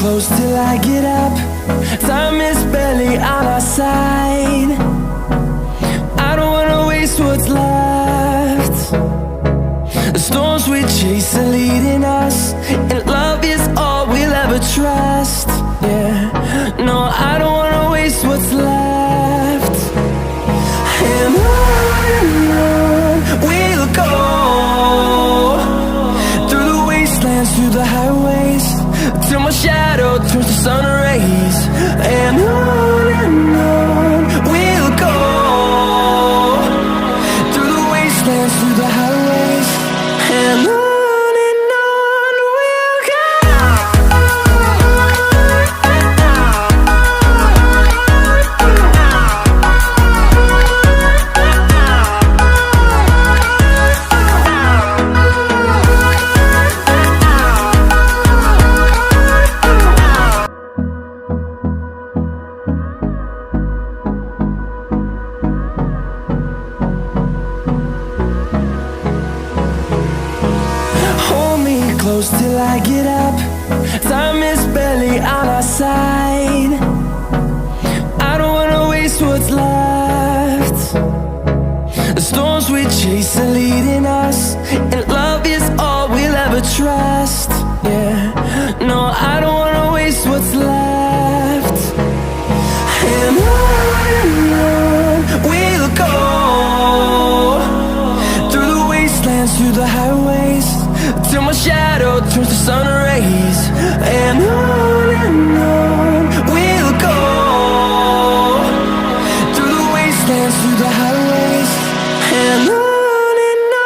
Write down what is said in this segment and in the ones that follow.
close till I get up. Time is barely on our side. I don't wanna waste what's left. The storms we chase are leading us, and love is all we'll ever trust. Yeah, no, I don't wanna waste what's left. And on we'll go, through the wastelands, through the highways, till my shadow turns to sun rays. And on we'll go, through the wastelands, through the highways, and on we'll go. Close till I get up. Time is barely on our side. I don't wanna waste what's left. The storms we chase are leading us, and love is all we'll ever trust. Yeah, no, I don't wanna waste what's left. And on we'll go, through the wastelands, through the highways, till my shadow turns to sun rays. And on we'll go, through the wastelands, through the highways, and on we'll go.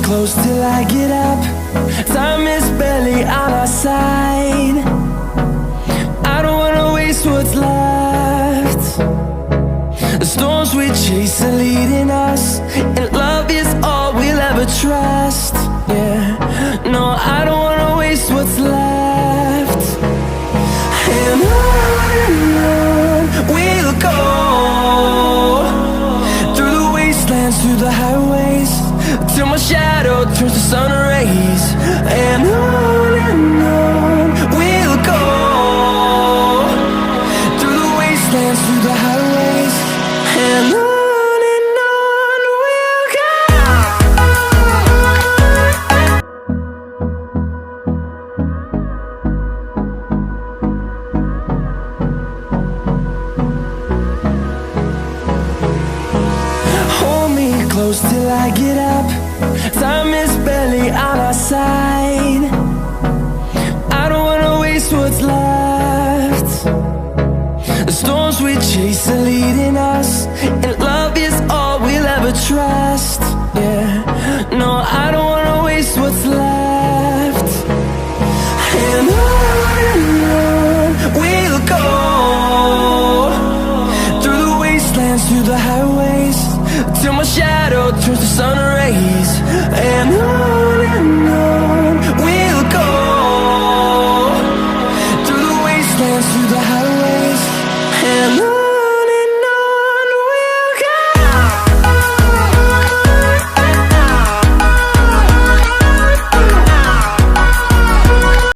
Close till I get up. Time is barely on our side. I don't wanna waste what's left. The storms we chase are leading us, and love is all we'll ever trust. Yeah, no, I don't wanna waste what's left. And on we'll go, through the wastelands, through the highways, till my shadow turns to sun rays. And on we'll go, through the wastelands, through the highways, and on we'll go. Hold me close till I get up. Time is barely on our side. I don't wanna waste what's left. The storms we chase are leading us, and love is all we'll ever trust. Yeah, no, I don't wanna waste what's left. And on we'll go, through the wastelands, through the highways, till my shadow